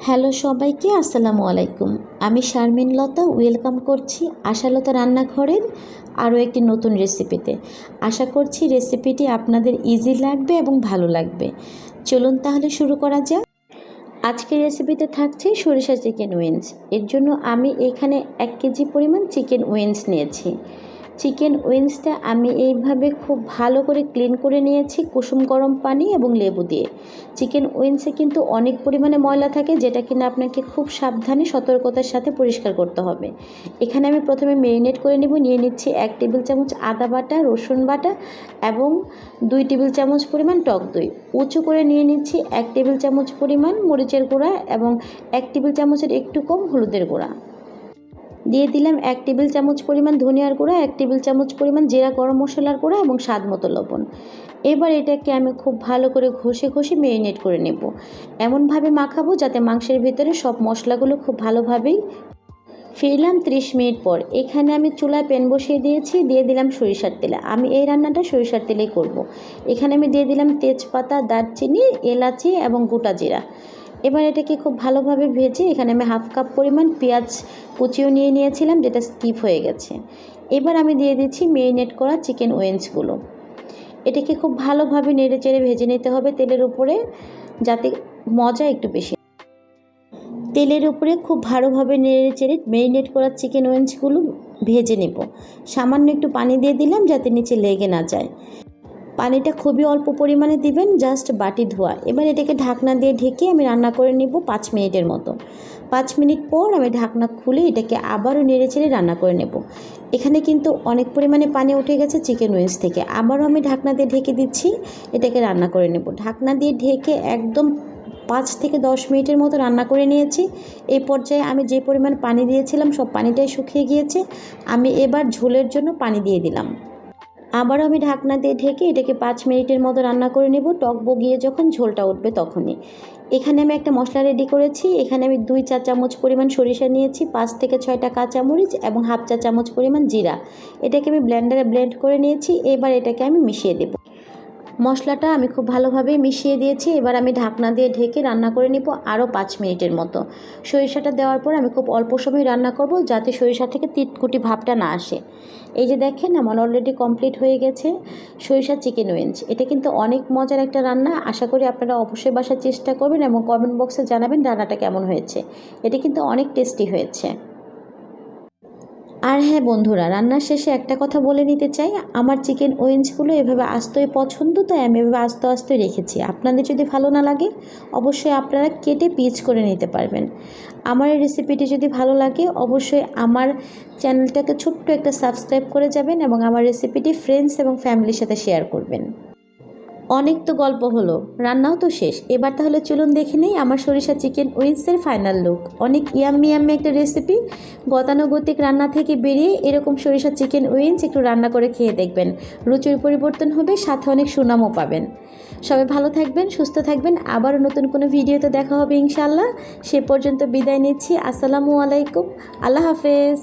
Hello সবাইকে, আসসালামু আলাইকুম। আমি শারমিন লতা ওয়েলকাম করছি আশালতা রান্নাঘরের আরও একটি নতুন রেসিপিতে। আশা করছি রেসিপিটি আপনাদের ইজি লাগবে এবং ভালো লাগবে। চলুন তাহলে শুরু করা যাক। আজকের রেসিপিতে থাকছে সরিষা চিকেন উইংস। এর জন্য আমি এখানে 1 কেজি পরিমাণ চিকেন উইংস নিয়েছি। চিকেন উইংসটা আমি এইভাবে খুব ভালো করে ক্লিন করে নিয়েছি কুসুম গরম পানি এবং লেবু দিয়ে। চিকেন উইংসে কিন্তু অনেক পরিমাণে ময়লা থাকে, যেটা কিনা আপনাকে খুব সাবধানে সতর্কতার সাথে পরিষ্কার করতে হবে। এখানে আমি প্রথমে ম্যারিনেট করে নেব। নিয়ে নিচ্ছি 1 টেবিল চামচ আদা বাটা, রসুন বাটা এবং 2 টেবিল চামচ পরিমাণ টক দই। উঁচু করে নিয়ে নিচ্ছি 1 টেবিল চামচ পরিমাণ মরিচের গুঁড়া এবং 1 টেবিল চামচের একটু কম হলুদের গুঁড়া। দিয়ে দিলাম 1 টেবিল চামচ পরিমাণ ধনিয়ার গুঁড়া, 1 টেবিল চামচ পরিমাণ জিরা গরম মশলার গুঁড়া এবং স্বাদ মতো লবণ। এবার এটাকে আমি খুব ভালো করে ঘষে ঘষে ম্যারিনেট করে নেব। এমনভাবে মাখাবো যাতে মাংসের ভিতরে সব মশলাগুলো খুব ভালোভাবেই। ফিরলাম 30 মিনিট পর। এখানে আমি চুলায় প্যান বসিয়ে দিয়েছি। দিয়ে দিলাম সরিষার তেল। আমি এই রান্নাটা সরিষার তেলেই করব। এখানে আমি দিয়ে দিলাম তেজপাতা, দারচিনি, এলাচি এবং গোটা জিরা। এবার এটাকে খুব ভালোভাবে ভেজে এখানে আমি 1/2 কাপ পরিমাণ পেঁয়াজ কুচিও নিয়ে নিয়েছিলাম, যেটা স্কিপ হয়ে গেছে। এবার আমি দিয়ে দিচ্ছি ম্যারিনেট করা চিকেন উইংসগুলো। এটাকে খুব ভালোভাবে নেড়ে চেড়ে ভেজে নিতে হবে তেলের উপরে, যাতে মজা একটু বেশি। তেলের উপরে খুব ভালোভাবে নেড়ে চেড়ে ম্যারিনেট করা চিকেন উইংসগুলো ভেজে নেব। সামান্য একটু পানি দিয়ে দিলাম যাতে নিচে লেগে না যায়। পানিটা খুবই অল্প পরিমাণে দিবেন, জাস্ট বাটি ধোয়া। এবার এটাকে ঢাকনা দিয়ে ঢেকে আমি রান্না করে নেব 5 মিনিটের মতো। 5 মিনিট পর আমি ঢাকনা খুলে এটাকে আবারও নেড়ে চেড়ে রান্না করে নেব। এখানে কিন্তু অনেক পরিমাণে পানি উঠে গেছে চিকেন উইংস থেকে। আবারও আমি ঢাকনা দিয়ে ঢেকে দিচ্ছি, এটাকে রান্না করে নেব। ঢাকনা দিয়ে ঢেকে একদম 5 থেকে 10 মিনিটের মতো রান্না করে নিয়েছি। এই পর্যায়ে আমি যে পরিমাণ পানি দিয়েছিলাম সব পানিটাই শুকিয়ে গিয়েছে। আমি এবার ঝোলের জন্য পানি দিয়ে দিলাম। আবারও আমি ঢাকনা দিয়ে ঢেকে এটাকে 5 মিনিটের মতো রান্না করে নেব, টক বগিয়ে যখন ঝোলটা উঠবে তখনই। এখানে আমি একটা মশলা রেডি করেছি। এখানে আমি 2 চা চামচ পরিমাণ সরিষা নিয়েছি, 5 থেকে 6টা কাঁচামরিচ এবং 1/2 চা চামচ পরিমাণ জিরা। এটাকে আমি ব্লেন্ডারে ব্লেন্ড করে নিয়েছি। এবার এটাকে আমি মিশিয়ে দেব। মশলাটা আমি খুব ভালোভাবে মিশিয়ে দিয়েছি। এবার আমি ঢাকনা দিয়ে ঢেকে রান্না করে নিব আরও 5 মিনিটের মতো। সরিষাটা দেওয়ার পর আমি খুব অল্প সময় রান্না করব, যাতে সরিষা থেকে তিতকুটি ভাবটা না আসে। এই যে দেখেন, আমার অলরেডি কমপ্লিট হয়ে গেছে সরিষা চিকেন উইংস। এটা কিন্তু অনেক মজার একটা রান্না। আশা করি আপনারা অবশ্যই বাসার চেষ্টা করবেন এবং কমেন্ট বক্সে জানাবেন রান্নাটা কেমন হয়েছে। এটা কিন্তু অনেক টেস্টি হয়েছে। আর হ্যাঁ বন্ধুরা, রান্নার শেষে একটা কথা বলে নিতে চাই, আমার চিকেন উইংসগুলো এভাবে আস্তই পছন্দ, তাই আমি এভাবে আস্তে আস্তে রেখেছি। আপনাদের যদি ভালো না লাগে অবশ্যই আপনারা কেটে পিস করে নিতে পারবেন। আমার এই রেসিপিটি যদি ভালো লাগে অবশ্যই আমার চ্যানেলটাকে ছোট্ট একটা সাবস্ক্রাইব করে যাবেন এবং আমার রেসিপিটি ফ্রেন্ডস এবং ফ্যামিলির সাথে শেয়ার করবেন। অনেক তো গল্প হলো, রান্নাও তো শেষ। এবার তাহলে চলুন দেখে নেই আমার সরিষা চিকেন উইংসের ফাইনাল লুক। অনেক ইয়াম্মি ইয়াম্মি একটা রেসিপি। গতানুগতিক রান্না থেকে বেরিয়ে এরকম সরিষা চিকেন উইংস একটু রান্না করে খেয়ে দেখবেন, রুচির পরিবর্তন হবে, সাথে অনেক সুনামও পাবেন। সবাই ভালো থাকবেন, সুস্থ থাকবেন। আবারও নতুন কোনো ভিডিওতে দেখা হবে ইনশাআল্লাহ। সে পর্যন্ত বিদায় নিচ্ছি। আসসালামু আলাইকুম, আল্লাহ হাফেজ।